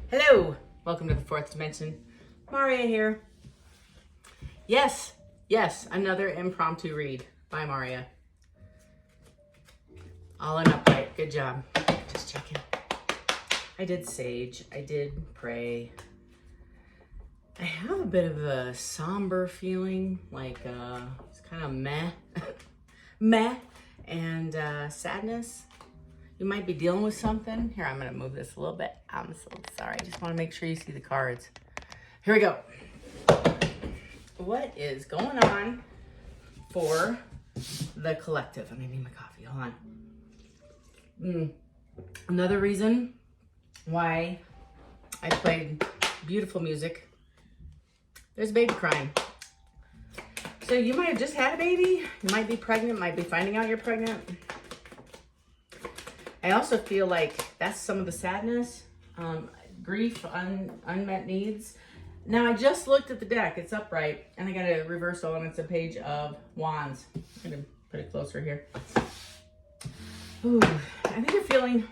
Hello, welcome to the fourth dimension. Maria here. Yes, another impromptu read by Maria. All in upright, good job. Just checking. I did sage, I did pray. I have a bit of a somber feeling, like it's kind of meh, and sadness. You might be dealing with something. Here, I'm gonna move this a little bit. I'm so sorry. I just wanna make sure you see the cards. Here we go. What is going on for the collective? I'm gonna need my coffee, hold on. Another reason why I played beautiful music. There's a baby crying. So you might have just had a baby. You might be pregnant, might be finding out you're pregnant. I also feel like that's some of the sadness, grief, unmet needs. Now I just looked at the deck, it's upright, and I got a reversal and it's a page of wands. I'm gonna put it closer here. Ooh, I think you're feeling,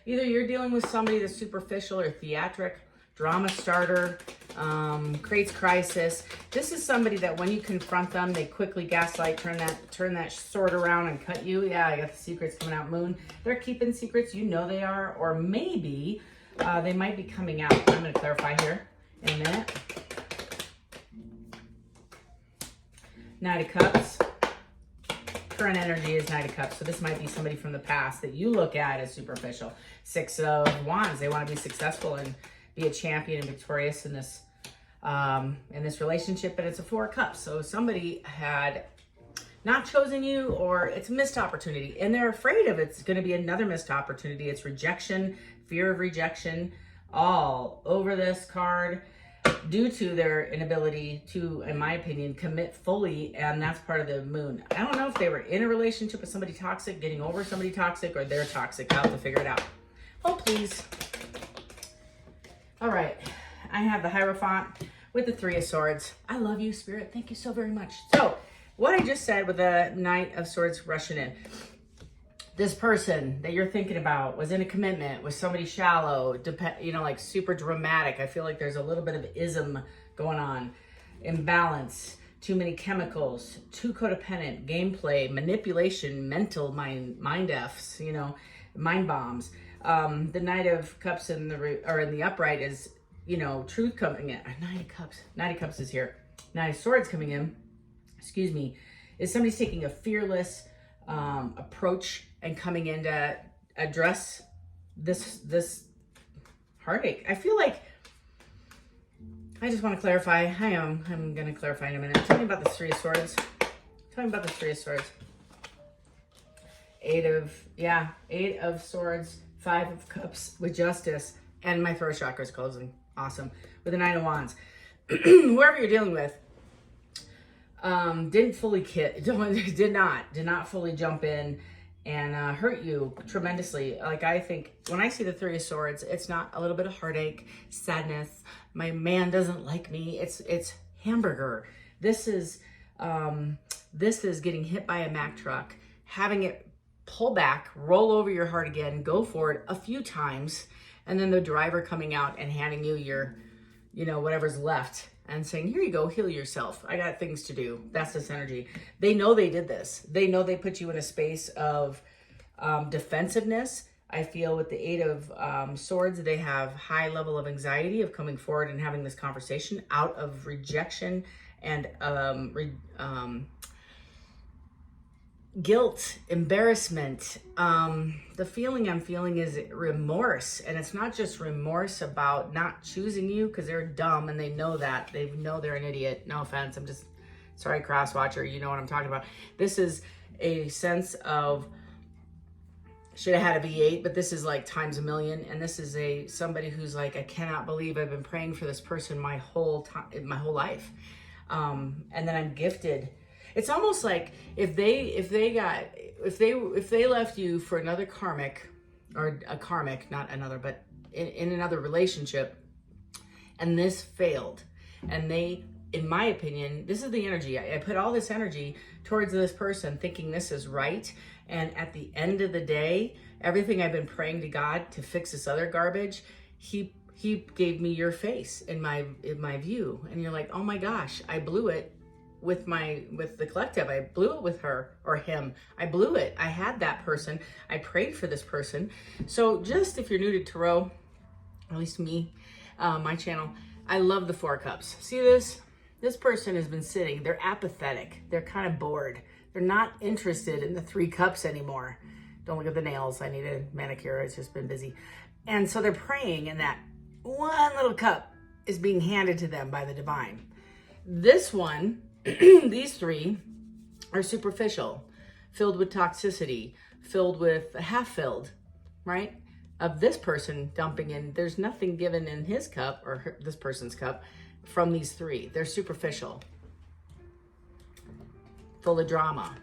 either you're dealing with somebody that's superficial or theatric, drama starter, creates crisis. This is somebody that when you confront them, they quickly gaslight, turn that sword around and cut you. Yeah, I got the secrets coming out, moon. They're keeping secrets, you know they are, or maybe they might be coming out. I'm gonna clarify here in a minute. Knight of Cups. Current energy is Knight of Cups, so this might be somebody from the past that you look at as superficial. Six of Wands, they want to be successful and be a champion and victorious in this relationship, but it's a Four of Cups. So somebody had not chosen you, or it's a missed opportunity, and they're afraid of it's going to be another missed opportunity. It's rejection, fear of rejection, all over this card due to their inability to, in my opinion, commit fully, and that's part of the moon. I don't know if they were in a relationship with somebody toxic, getting over somebody toxic, or they're toxic. I'll have to figure it out. Oh, please. All right, I have the Hierophant with the Three of Swords. I love you, Spirit. Thank you so very much. So, what I just said with the Knight of Swords rushing in, this person that you're thinking about was in a commitment with somebody shallow, like super dramatic. I feel like there's a little bit of ism going on, imbalance, too many chemicals, too codependent, gameplay, manipulation, mental mind Fs, mind bombs. The Knight of Cups in the upright is, truth coming in. Knight of Cups is here. Knight of Swords coming in, is somebody's taking a fearless approach and coming in to address this heartache. I feel like I just want to clarify. I'm going to clarify in a minute. Tell me about the Three of Swords. Eight of Swords, Five of Cups with Justice, and my throat chakra is closing. Awesome. With the Nine of Wands. Whoever you're dealing with did not fully jump in and hurt you tremendously. Like, I think when I see the Three of Swords, it's not a little bit of heartache, sadness, my man doesn't like me. It's hamburger. This is getting hit by a Mack truck, having it pull back, roll over your heart again, go forward a few times, and then the driver coming out and handing you your, whatever's left and saying, here you go, heal yourself. I got things to do. That's this energy. They know they did this. They know they put you in a space of defensiveness. I feel with the Eight of Swords, they have high level of anxiety of coming forward and having this conversation out of rejection and guilt, embarrassment. The feeling I'm feeling is remorse, and it's not just remorse about not choosing you because they're dumb and they know that. They know they're an idiot. No offense. I'm just sorry, cross watcher. You know what I'm talking about. This is a sense of should have had a V8, but this is like times a million. And this is somebody who's like, I cannot believe I've been praying for this person my whole life. And then I'm gifted. It's almost like if they left you for another karmic, or a karmic, not another, but in another relationship, and this failed, and they, in my opinion, this is the energy. I put all this energy towards this person thinking this is right, and at the end of the day, everything I've been praying to God to fix this other garbage, he he gave me your face in my view. And you're like, oh my gosh, I blew it with the collective. I blew it with her or him. I blew it. I had that person. I prayed for this person. So just if you're new to tarot, at least me, my channel, I love the Four Cups. See this? This person has been sitting. They're apathetic. They're kind of bored. They're not interested in the Three Cups anymore. Don't look at the nails. I need a manicure. It's just been busy. And so they're praying, and that one little cup is being handed to them by the divine. This one, these three are superficial, filled with toxicity, filled with half filled, right? Of this person dumping in, there's nothing given in his cup or this person's cup from these three. They're superficial, full of drama,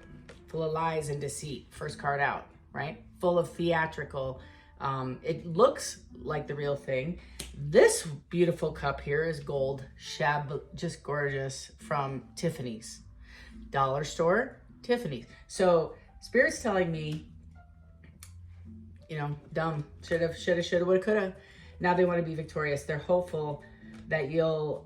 full of lies and deceit. First card out, right? Full of theatrical. It looks like the real thing. This beautiful cup here is gold, just gorgeous, from Tiffany's. Dollar store, Tiffany's. So Spirit's telling me, you know, dumb, shoulda, woulda, coulda. Now they want to be victorious. They're hopeful that you'll,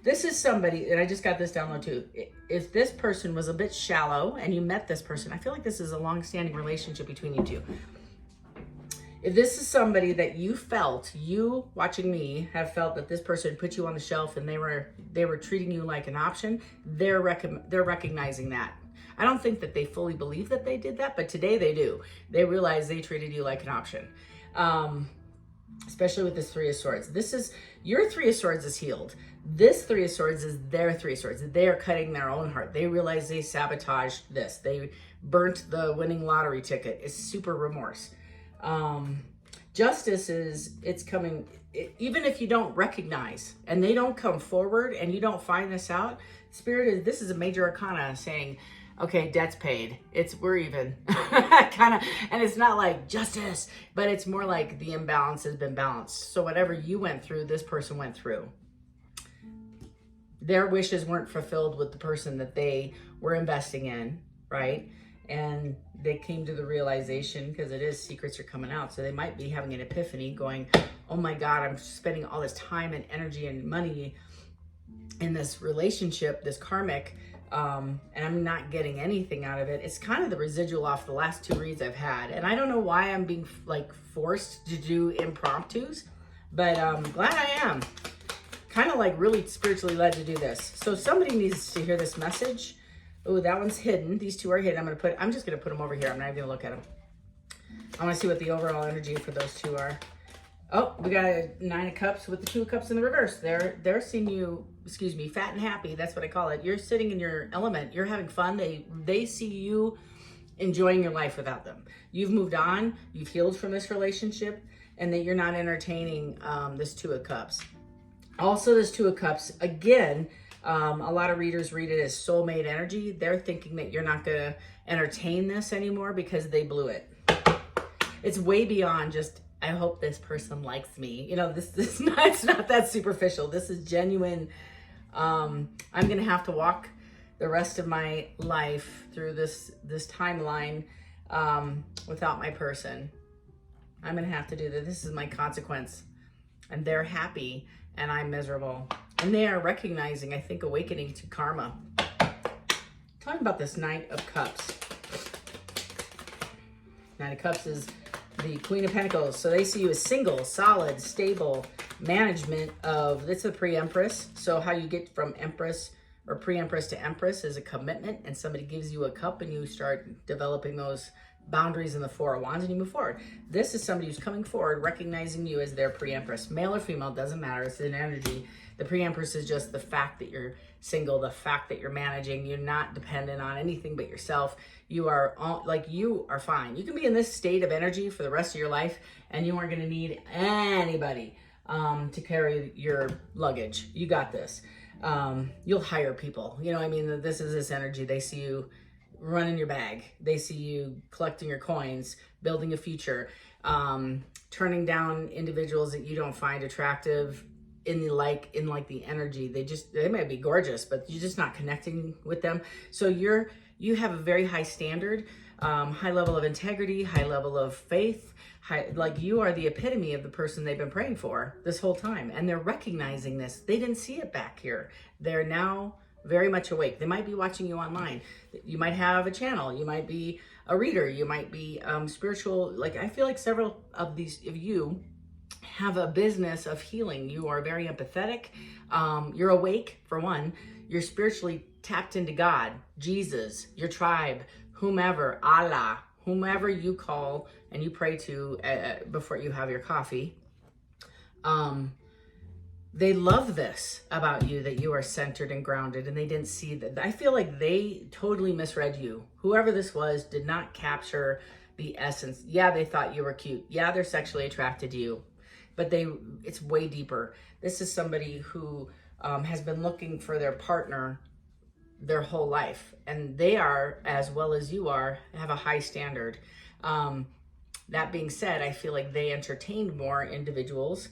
this is somebody, and I just got this download too. If this person was a bit shallow and you met this person, I feel like this is a long-standing relationship between you two. If this is somebody that you felt, you watching me have felt that this person put you on the shelf and they were treating you like an option, they're recognizing that. I don't think that they fully believe that they did that, but today they do. They realize they treated you like an option. Especially with this Three of Swords. This is, your Three of Swords is healed. This Three of Swords is their Three of Swords. They are cutting their own heart. They realize they sabotaged this. They burnt the winning lottery ticket. It's super remorse. Justice is, it's coming, even if you don't recognize and they don't come forward and you don't find this out, Spirit is, this is a major arcana saying, okay, debt's paid. We're even kind of, and it's not like justice, but it's more like the imbalance has been balanced. So whatever you went through, this person went through. Their wishes weren't fulfilled with the person that they were investing in, right? And they came to the realization, because it is secrets are coming out. So they might be having an epiphany going, oh my God, I'm spending all this time and energy and money in this relationship, this karmic, and I'm not getting anything out of it. It's kind of the residual off the last two reads I've had. And I don't know why I'm being like forced to do impromptus, but glad I am. Kind of like really spiritually led to do this. So somebody needs to hear this message. Oh, that one's hidden. These two are hidden. I'm just gonna put them over here. I'm not even gonna look at them. I wanna see what the overall energy for those two are. Oh, we got a Nine of Cups with the Two of Cups in the reverse. They're seeing you, excuse me, fat and happy. That's what I call it. You're sitting in your element. You're having fun. They see you enjoying your life without them. You've moved on. You've healed from this relationship, and that you're not entertaining this Two of Cups. Also, this Two of Cups, again, a lot of readers read it as soulmate energy. They're thinking that you're not going to entertain this anymore because they blew it. It's way beyond just, I hope this person likes me. You know, it's not that superficial. This is genuine. I'm going to have to walk the rest of my life through this timeline without my person. I'm going to have to do that. This is my consequence. And they're happy and I'm miserable. And they are recognizing, I think, awakening to karma. Talking about this Knight of Cups. Knight of Cups is the Queen of Pentacles. So they see you as single, solid, stable management of, it's a pre-empress. So how you get from empress or pre-empress to empress is a commitment, and somebody gives you a cup and you start developing those boundaries in the Four of Wands and you move forward. This is somebody who's coming forward, recognizing you as their pre-empress. Male or female, doesn't matter. It's an energy. The pre-empress is just the fact that you're single, the fact that you're managing. You're not dependent on anything but yourself. You are you are fine. You can be in this state of energy for the rest of your life and you aren't going to need anybody to carry your luggage. You got this. You'll hire people. You know, I mean, this is this energy. They see you running your bag. They see you collecting your coins, building a future, turning down individuals that you don't find attractive in the energy. They might be gorgeous, but you're just not connecting with them. So you have a very high standard, high level of integrity, high level of faith, like you are the epitome of the person they've been praying for this whole time. And they're recognizing this. They didn't see it back here. They're now very much awake. They might be watching you online. You might have a channel. You might be a reader. You might be spiritual. Like, I feel like several of you have a business of healing. You are very empathetic. You're awake, for one. You're spiritually tapped into God, Jesus, your tribe, whomever, Allah, whomever you call and you pray to before you have your coffee. They love this about you, that you are centered and grounded, and they didn't see that. I feel like they totally misread you. Whoever this was did not capture the essence. Yeah, they thought you were cute. Yeah, they're sexually attracted to you, but it's way deeper. This is somebody who has been looking for their partner their whole life, and they are, as well as you are, have a high standard. That being said, I feel like they entertained more individuals,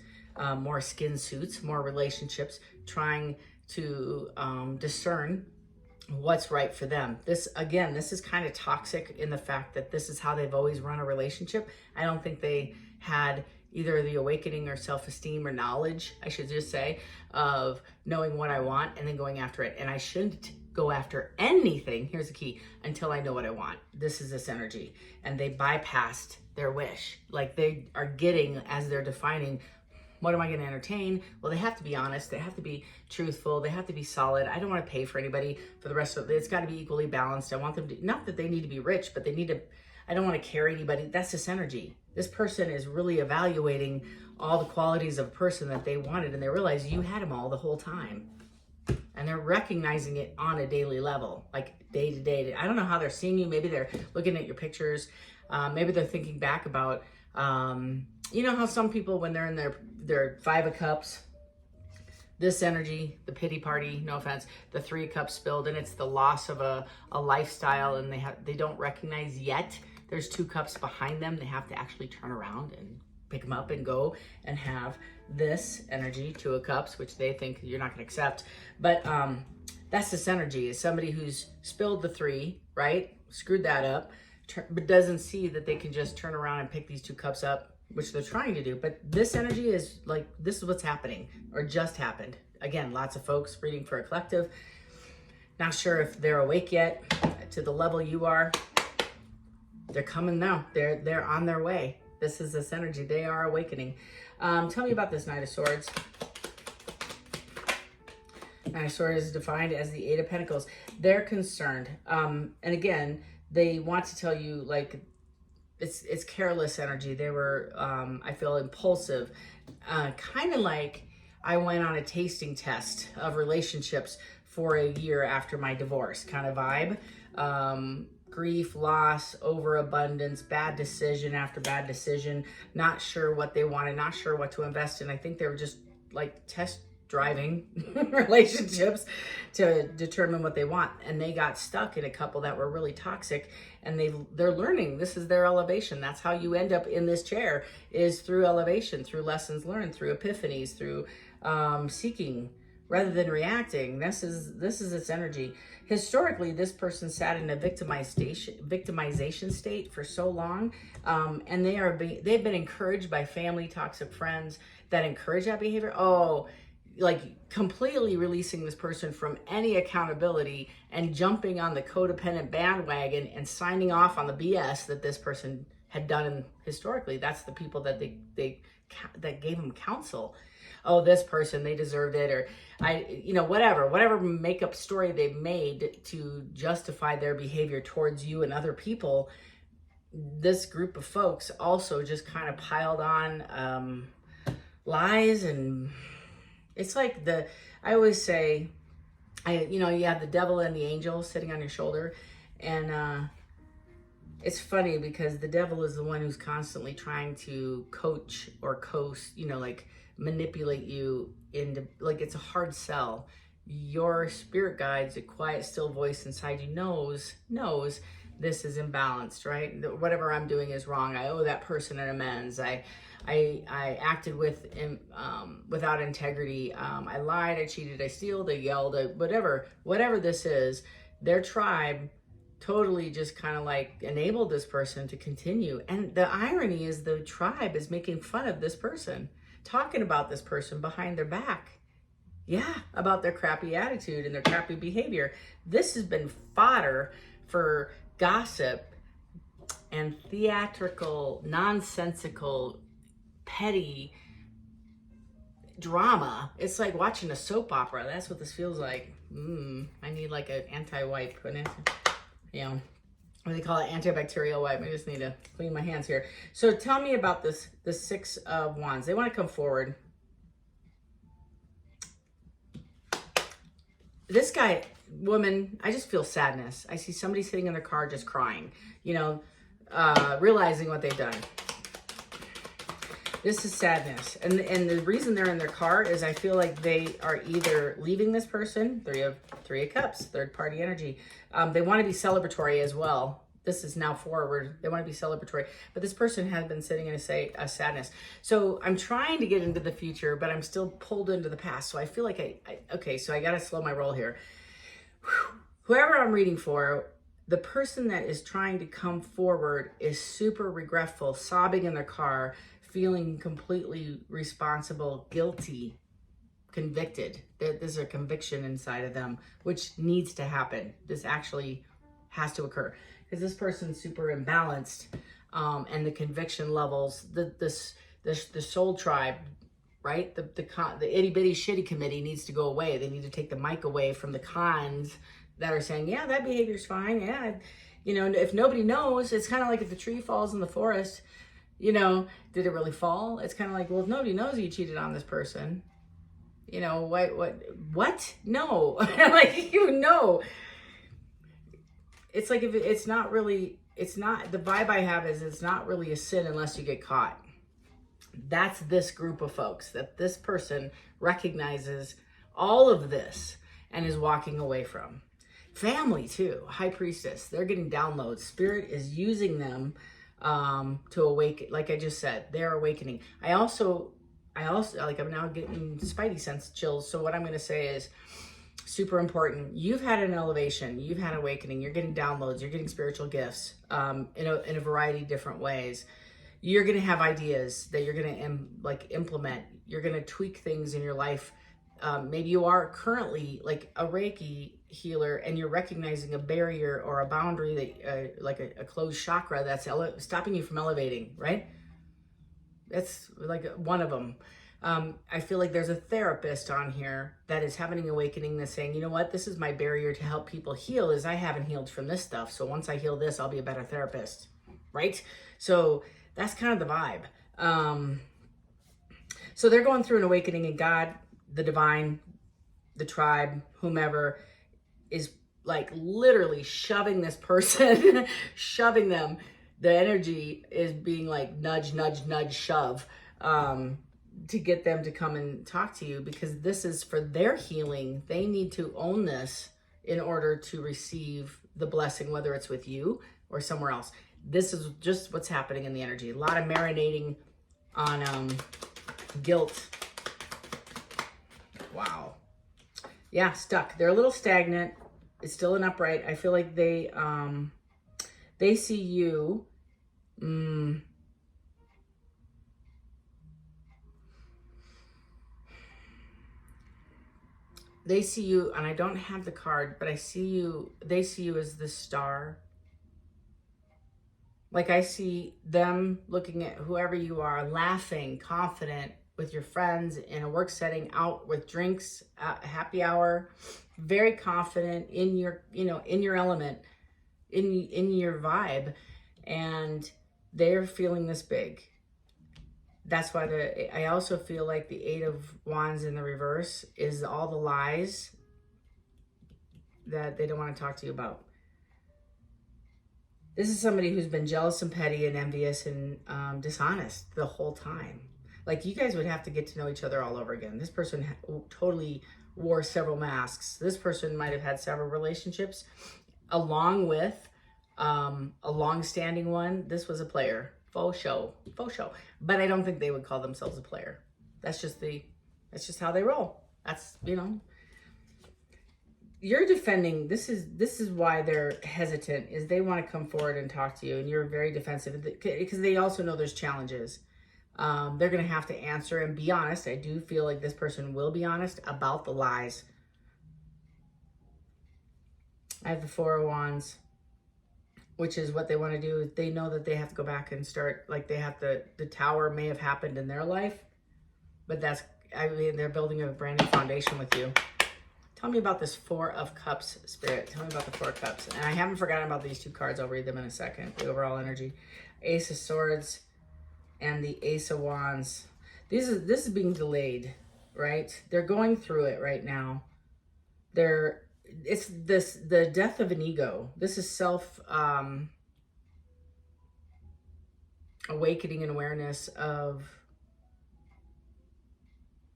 more skin suits, more relationships, trying to discern what's right for them. This is kind of toxic in the fact that this is how they've always run a relationship. I don't think they had either the awakening or self-esteem or knowledge, I should just say, of knowing what I want and then going after it. And I shouldn't go after anything, here's the key, until I know what I want. This is this energy. And they bypassed their wish. Like, they are getting, as they're defining, what am I going to entertain? Well, they have to be honest. They have to be truthful. They have to be solid. I don't want to pay for anybody for the rest of it. It's got to be equally balanced. I want them to, not that they need to be rich, but they need to, I don't want to carry anybody. That's this energy. This person is really evaluating all the qualities of a person that they wanted, and they realize you had them all the whole time. And they're recognizing it on a daily level, like day to day. I don't know how they're seeing you. Maybe they're looking at your pictures. Maybe they're thinking back about, you know how some people, when they're in their 5 of Cups, this energy, the pity party, no offense, the 3 of Cups spilled, and it's the loss of a lifestyle, and they don't recognize yet. There's 2 cups behind them. They have to actually turn around and pick them up and go and have this energy, 2 of Cups, which they think you're not going to accept. But that's this energy, is somebody who's spilled the 3, right? Screwed that up, but doesn't see that they can just turn around and pick these 2 cups up, which they're trying to do. But this energy is like, this is what's happening or just happened. Again, lots of folks reading for a collective. Not sure if they're awake yet to the level you are. They're coming now. They're on their way. This is this energy. They are awakening. Tell me about this Knight of Swords. Knight of Swords is defined as the 8 of Pentacles. They're concerned. And again, they want to tell you, like, it's careless energy. They were, I feel, impulsive. Kind of like I went on a tasting test of relationships for a year after my divorce kind of vibe. Grief, loss, overabundance, bad decision after bad decision, not sure what they wanted, not sure what to invest in. I think they were just like test driving relationships to determine what they want. And they got stuck in a couple that were really toxic, and they're learning. This is their elevation. That's how you end up in this chair, is through elevation, through lessons learned, through epiphanies, through seeking rather than reacting. This is its energy. Historically, this person sat in a victimization state for so long, and they've been encouraged by family, toxic friends that encourage that behavior. Oh, like completely releasing this person from any accountability and jumping on the codependent bandwagon and signing off on the BS that this person had done historically. That's the people that that gave them counsel. Oh, this person, they deserved it, or whatever makeup story they've made to justify their behavior towards you and other people. This group of folks also just kind of piled on lies, and it's like I always say, you have the devil and the angel sitting on your shoulder, and it's funny because the devil is the one who's constantly trying to coach or coast, like manipulate you into, like, it's a hard sell. Your spirit guides, a quiet, still voice inside you knows this is imbalanced, right? Whatever I'm doing is wrong. I owe that person an amends. I acted without integrity. I lied, I cheated, I stealed, I yelled, whatever this is. Their tribe totally just kind of like enabled this person to continue. And the irony is the tribe is making fun of this person, talking about this person behind their back. Yeah, about their crappy attitude and their crappy behavior. This has been fodder for gossip and theatrical, nonsensical, petty drama. It's like watching a soap opera. That's what this feels like. I need like an anti-wipe, what do they call it, antibacterial wipe. I just need to clean my hands here. So tell me about this, the Six of Wands. They want to come forward. This guy, woman, I just feel sadness. I see somebody sitting in their car just crying, realizing what they've done. This is sadness. And the reason they're in their car is I feel like they are either leaving this person, Three of Cups, third party energy. They want to be celebratory as well. This is now forward. They want to be celebratory. But this person has been sitting in a sadness. So I'm trying to get into the future, but I'm still pulled into the past. So I feel like okay, so I got to slow my roll here. Whoever I'm reading for, the person that is trying to come forward is super regretful, sobbing in their car, feeling completely responsible, guilty, convicted. There's a conviction inside of them, which needs to happen. This actually has to occur because this person's super imbalanced, and the conviction levels, the soul tribe, right? The itty bitty shitty committee needs to go away. They need to take the mic away from the cons that are saying, yeah, that behavior's fine. Yeah, if nobody knows, it's kind of like if the tree falls in the forest. Did it really fall? It's kind of like, well, if nobody knows you cheated on this person, what? No, like, it's like, if it's not really, it's not, the vibe I have is it's not really a sin unless you get caught. That's this group of folks that this person recognizes all of this and is walking away from. Family too, High Priestess, they're getting downloads. Spirit is using them to awaken. Like I just said, they're awakening. I also like, I'm now getting spidey sense chills. So what I'm going to say is super important. You've had an elevation, you've had awakening, you're getting downloads, you're getting spiritual gifts, in a variety of different ways. You're going to have ideas that you're going to implement. You're going to tweak things in your life. Maybe you are currently like a Reiki healer and you're recognizing a barrier or a boundary that like a closed chakra that's stopping you from elevating, right? That's like one of them. I feel like there's a therapist on here that is having an awakening that's saying, you know what, this is my barrier to help people heal, is I haven't healed from this stuff. So once I heal this, I'll be a better therapist, right? So that's kind of the vibe. So they're going through an awakening, and God, the divine, the tribe, whomever, is like literally shoving this person, shoving them. The energy is being like nudge, nudge, nudge, shove, to get them to come and talk to you, because this is for their healing. They need to own this in order to receive the blessing, whether it's with you or somewhere else. This is just what's happening in the energy. A lot of marinating on guilt. Wow. Yeah, stuck. They're a little stagnant. It's still an upright. I feel like they see you. They see you, and I don't have the card, but I see you. They see you as the star. Like, I see them looking at whoever you are, laughing, confident, with your friends in a work setting, out with drinks, happy hour, very confident in your, in your element, in your vibe, and they're feeling this big. That's why I also feel like the Eight of Wands in the reverse is all the lies that they don't want to talk to you about. This is somebody who's been jealous and petty and envious and dishonest the whole time. Like, you guys would have to get to know each other all over again. This person totally wore several masks. This person might have had several relationships along with a long-standing one. This was a player. Faux show. But I don't think they would call themselves a player. That's just how they roll. That's, you're defending. This is why they're hesitant, is they want to come forward and talk to you, and you're very defensive because they also know there's challenges. They're going to have to answer and be honest. I do feel like this person will be honest about the lies. I have the Four of Wands, which is what they want to do. They know that they have to go back and start, like they have to, the tower may have happened in their life, but that's, I mean, they're building a brand new foundation with you. Tell me about this Four of Cups, Spirit. Tell me about the Four of Cups. And I haven't forgotten about these two cards. I'll read them in a second. The overall energy. Ace of Swords and the Ace of Wands. This is being delayed, right? They're going through it right now. It's the death of an ego. This is self awakening and awareness of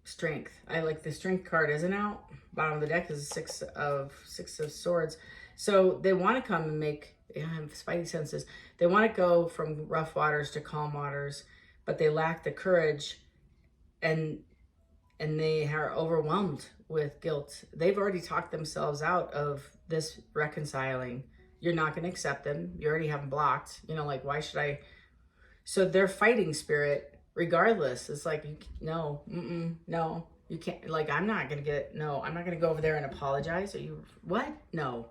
strength. I like the strength card isn't out. Bottom of the deck is six of swords. So they want to come and make, I have spidey senses. They want to go from rough waters to calm waters, but they lack the courage, and they are overwhelmed with guilt. They've already talked themselves out of this reconciling. You're not going to accept them. You already have them blocked. You know, like, why should I? So they're fighting, Spirit, regardless. It's like, no, no, you can't. Like, I'm not going to I'm not going to go over there and apologize. Are you, what? No.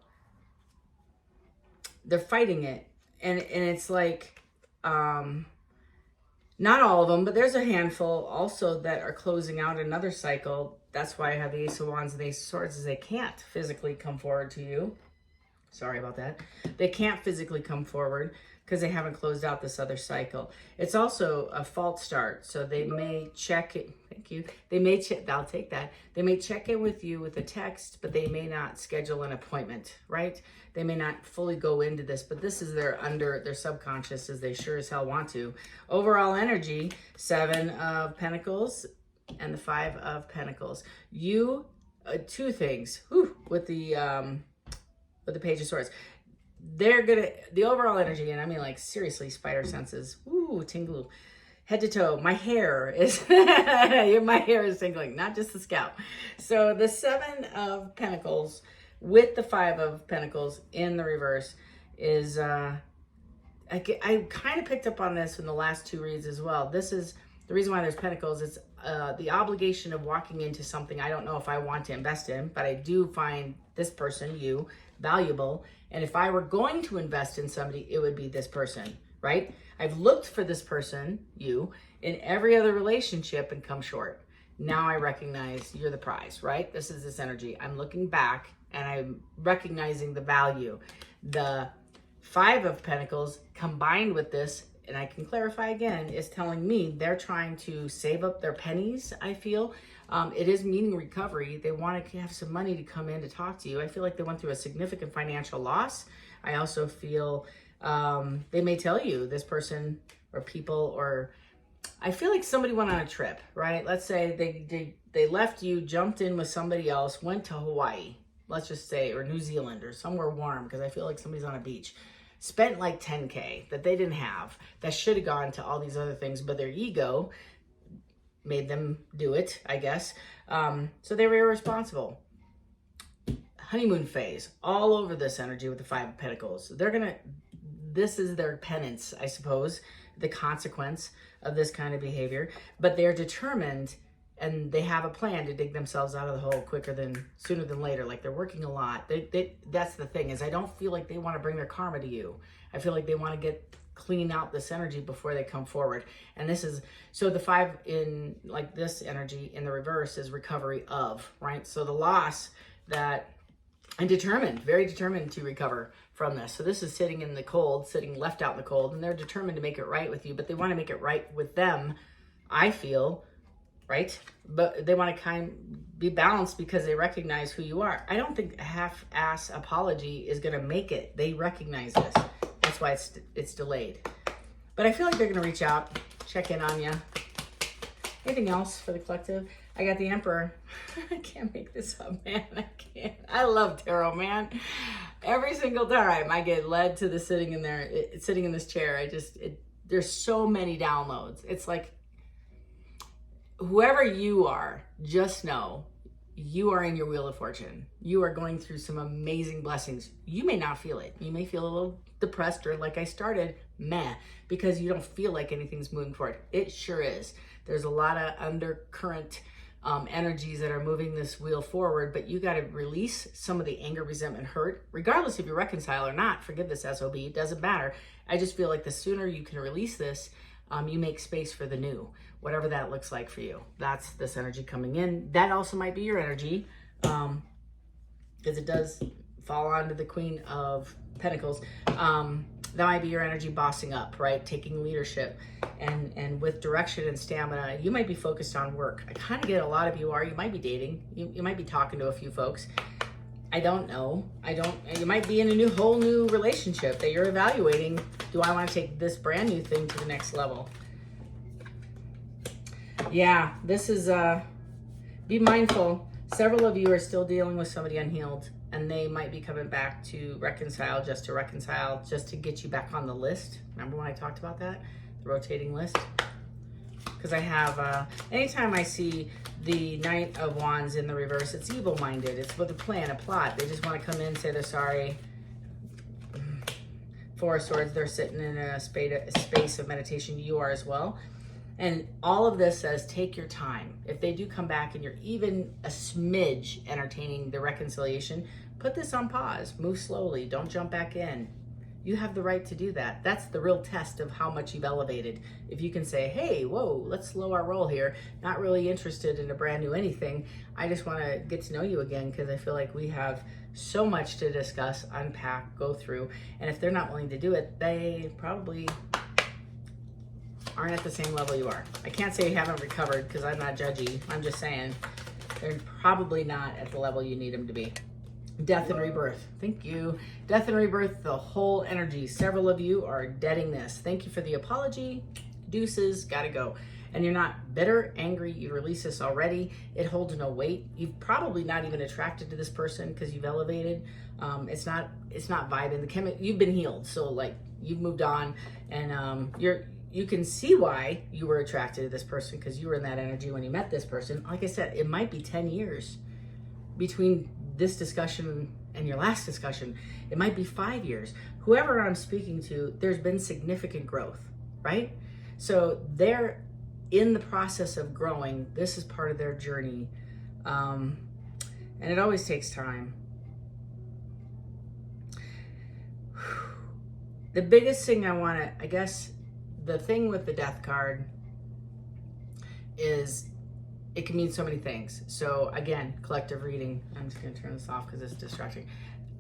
They're fighting it. And it's like, not all of them, but there's a handful also that are closing out another cycle. That's why I have the Ace of Wands and the Ace of Swords, is they can't physically come forward to you. Sorry about that. They can't physically come forward because they haven't closed out this other cycle. It's also a false start. So they may check it. Thank you. They may check, I'll take that. They may check in with you with a text, but they may not schedule an appointment, right? They may not fully go into this, but this is their subconscious, as they sure as hell want to. Overall energy, 7 of Pentacles and the 5 of Pentacles. You, two things, with the Page of Swords. They're gonna, the overall energy, and I mean, like, seriously, spider senses, tingle, head to toe. My hair is, my hair is tingling, not just the scalp. So the 7 of Pentacles with the 5 of Pentacles in the reverse is, I kind of picked up on this in the last 2 reads as well. This is the reason why there's Pentacles. It's the obligation of walking into something I don't know if I want to invest in, but I do find this person, you, valuable. And if I were going to invest in somebody, it would be this person, right? I've looked for this person, you, in every other relationship and come short. Now I recognize you're the prize, right? This is this energy. I'm looking back and I'm recognizing the value. The 5 of Pentacles combined with this, and I can clarify again, is telling me they're trying to save up their pennies, I feel. It is meaning recovery. They want to have some money to come in to talk to you. I feel like they went through a significant financial loss. I also feel they may tell you, this person or people, or I feel like somebody went on a trip, right? Let's say they left you, jumped in with somebody else, went to Hawaii, let's just say, or New Zealand or somewhere warm, because I feel like somebody's on a beach. Spent like 10K that they didn't have, that should have gone to all these other things, but their ego made them do it, I guess. So they were irresponsible. Honeymoon phase, all over this energy with the 5 of Pentacles. This is their penance, I suppose, the consequence of this kind of behavior, but they're determined and they have a plan to dig themselves out of the hole sooner than later. Like, they're working a lot. That's the thing, is I don't feel like they want to bring their karma to you. I feel like they want to clean out this energy before they come forward. And this is, so the 5 in, like, this energy in the reverse is recovery of, right? So the loss that, and determined, very determined to recover from this. So this is sitting in the cold, sitting left out in the cold, and they're determined to make it right with you, but they want to make it right with them, I feel, right? But they want to be balanced because they recognize who you are. I don't think a half-ass apology is going to make it. They recognize this. That's why it's delayed. But I feel like they're going to reach out, check in on you. Anything else for the collective? I got the Emperor. I can't make this up, man. I can't. I love tarot, man. Every single time I get led to the sitting in this chair, there's so many downloads. It's like, whoever you are, just know you are in your wheel of fortune. You are going through some amazing blessings. You may not feel it. You may feel a little depressed or like I started, meh, because you don't feel like anything's moving forward. It sure is. There's a lot of undercurrent energies that are moving this wheel forward, but you got to release some of the anger, resentment, hurt, regardless if you reconcile or not. Forgive this SOB, it doesn't matter. I just feel like the sooner you can release this, you make space for the new, whatever that looks like for you. That's this energy coming in. That also might be your energy, because it does fall onto the Queen of Pentacles. That might be your energy bossing up, right? Taking leadership, and with direction and stamina. You might be focused on work. I kind of get a lot of you are. You might be dating. You might be talking to a few folks. I don't know. You might be in a whole new relationship that you're evaluating. Do I want to take this brand new thing to the next level? Yeah, this is, be mindful. Several of you are still dealing with somebody unhealed, and they might be coming back to reconcile, just to get you back on the list. Remember when I talked about that? The rotating list? Because I have, anytime I see the Knight of Wands in the reverse, it's evil-minded. It's with a plan, a plot. They just want to come in, say they're sorry. Four of Swords, they're sitting in a space of meditation. You are as well. And all of this says, take your time. If they do come back and you're even a smidge entertaining the reconciliation, put this on pause. Move slowly. Don't jump back in. You have the right to do that. That's the real test of how much you've elevated. If you can say, hey, whoa, let's slow our roll here. Not really interested in a brand new anything. I just want to get to know you again, because I feel like we have so much to discuss, unpack, go through. And if they're not willing to do it, they probably aren't at the same level you are. I can't say you haven't recovered, because I'm not judgy. I'm just saying they're probably not at the level you need them to be. Death and rebirth. Thank you. Death and rebirth, the whole energy. Several of you are deading this. Thank you for the apology. Deuces, gotta go. And you're not bitter, angry. You release this already. It holds no weight. You've probably not even attracted to this person because you've elevated. It's not vibing. You've been healed. So like you've moved on, and you can see why you were attracted to this person, because you were in that energy when you met this person. Like I said, it might be 10 years between this discussion and your last discussion. It might be 5 years. Whoever I'm speaking to, there's been significant growth, right? So they're in the process of growing. This is part of their journey. And it always takes time. The biggest thing I guess, the thing with the Death card is it can mean so many things. So again, collective reading. I'm just going to turn this off because it's distracting.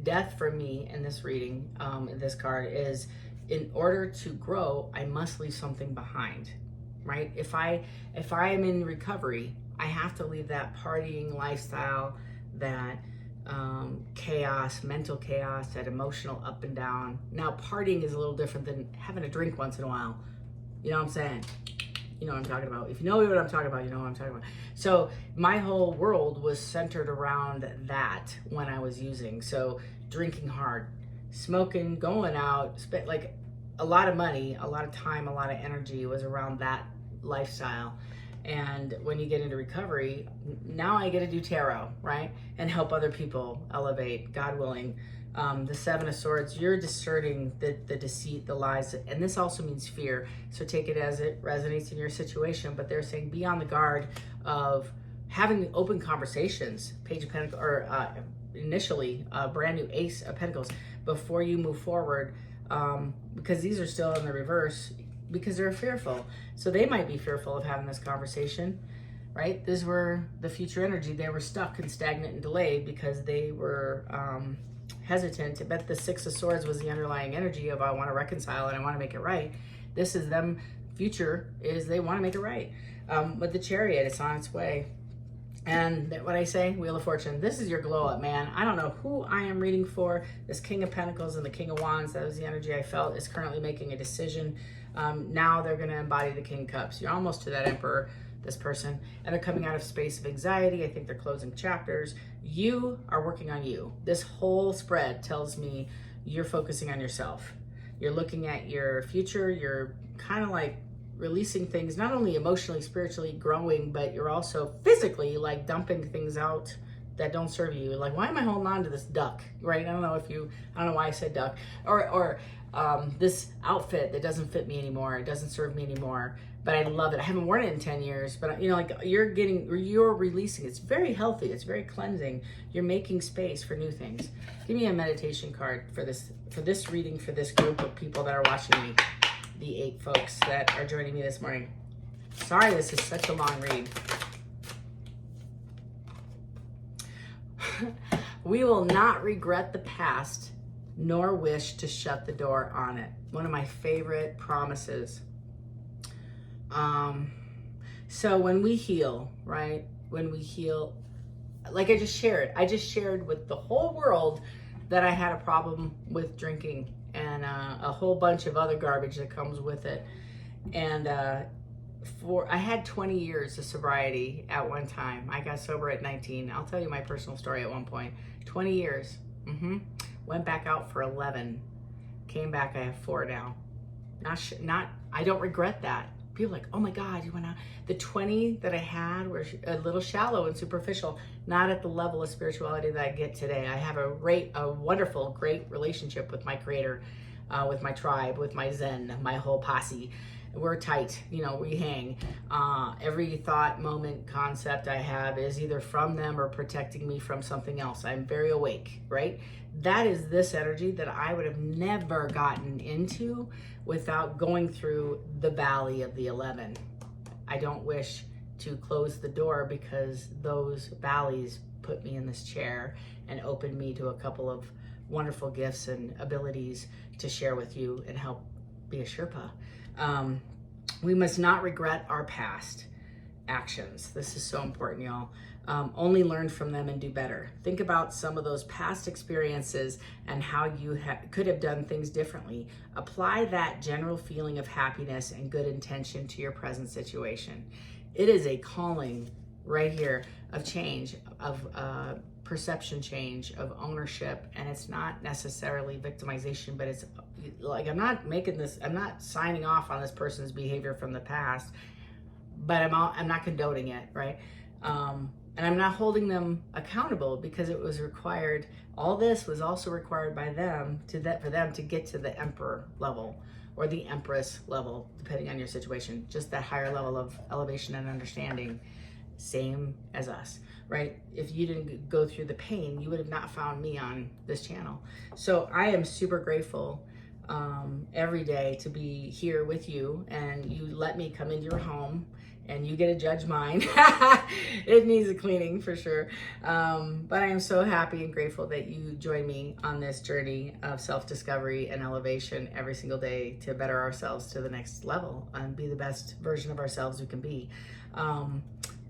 Death for me in this reading, in this card, is in order to grow, I must leave something behind, right? If I am in recovery, I have to leave that partying lifestyle, that chaos, mental chaos, that emotional up and down. Now, partying is a little different than having a drink once in a while. You know what I'm saying? You know what I'm talking about. If you know what I'm talking about, you know what I'm talking about. So my whole world was centered around that when I was using. So drinking hard, smoking, going out, spent like a lot of money, a lot of time, a lot of energy was around that lifestyle. And when you get into recovery, now I get to do tarot, right? And help other people elevate, God willing. The Seven of Swords, you're discerning the deceit, the lies, and this also means fear. So take it as it resonates in your situation. But they're saying be on the guard of having open conversations. Page of Pentacles, or initially brand new Ace of Pentacles, before you move forward, because these are still in the reverse, because they're fearful. So they might be fearful of having this conversation, right? These were the future energy. They were stuck and stagnant and delayed because they were hesitant. I bet the Six of Swords was the underlying energy of I want to reconcile and I want to make it right. This is them. Future is they want to make it right. With the Chariot, it's on its way. And what I say, Wheel of Fortune, this is your glow up, man. I don't know who I am reading for. This King of Pentacles and the King of Wands, that was the energy I felt, is currently making a decision. Now they're going to embody the King of Cups. You're almost to that Emperor, this person, and they're coming out of space of anxiety. I think they're closing chapters. You are working on you. This whole spread tells me you're focusing on yourself. You're looking at your future. You're kind of like releasing things, not only emotionally, spiritually growing, but you're also physically like dumping things out that don't serve you. Like, why am I holding on to this duck, right? I don't know why I said duck. Or this outfit that doesn't fit me anymore. It doesn't serve me anymore, but I love it. I haven't worn it in 10 years, but like you're releasing. It's very healthy. It's very cleansing. You're making space for new things. Give me a meditation card for this reading, for this group of people that are watching me, the 8 folks that are joining me this morning. Sorry, this is such a long read. We will not regret the past, nor wish to shut the door on it. One of my favorite promises. So when we heal, right? When we heal, like I just shared with the whole world that I had a problem with drinking and a whole bunch of other garbage that comes with it. And I had 20 years of sobriety at one time. I got sober at 19. I'll tell you my personal story at one point. 20 years. Went back out for 11. Came back, I have 4 now. I don't regret that. People are like, oh my God, you went out. The 20 that I had were a little shallow and superficial, not at the level of spirituality that I get today. I have a wonderful, great relationship with my creator, with my tribe, with my Zen, my whole posse. We're tight, we hang. Every thought, moment, concept I have is either from them or protecting me from something else. I'm very awake, right? That is this energy that I would have never gotten into without going through the valley of the 11. I don't wish to close the door because those valleys put me in this chair and opened me to a couple of wonderful gifts and abilities to share with you and help be a Sherpa. We must not regret our past actions. This is so important, y'all. Only learn from them and do better. Think about some of those past experiences and how you could have done things differently. Apply that general feeling of happiness and good intention to your present situation. It is a calling right here of change, of perception change, of ownership, and it's not necessarily victimization, but it's like I'm not signing off on this person's behavior from the past, but I'm not condoning it, right? And I'm not holding them accountable because it was required. All this was also required by them for them to get to the emperor level or the empress level, depending on your situation, just that higher level of elevation and understanding, same as us, right? If you didn't go through the pain, you would have not found me on this channel. So I am super grateful every day to be here with you, and you let me come into your home and you get to judge mine. It needs a cleaning for sure. But I am so happy and grateful that you join me on this journey of self-discovery and elevation every single day to better ourselves to the next level and be the best version of ourselves we can be.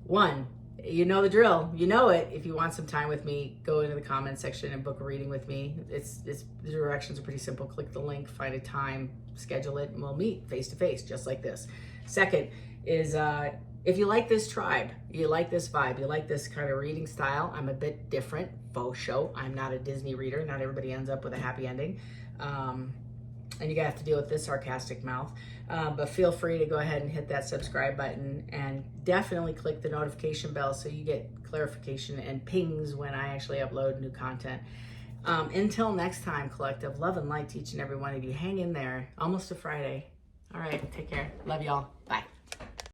One, you know the drill. You know it. If you want some time with me, go into the comment section and book a reading with me. The directions are pretty simple. Click the link, find a time, schedule it, and we'll meet face to face, just like this. Second is if you like this tribe, you like this vibe, you like this kind of reading style, I'm a bit different, faux show. I'm not a Disney reader. Not everybody ends up with a happy ending. And you're gonna have to deal with this sarcastic mouth. But feel free to go ahead and hit that subscribe button and definitely click the notification bell so you get clarification and pings when I actually upload new content. Until next time, collective, love and light to each and every one of you. Hang in there. Almost a Friday. All right, take care. Love y'all. Bye.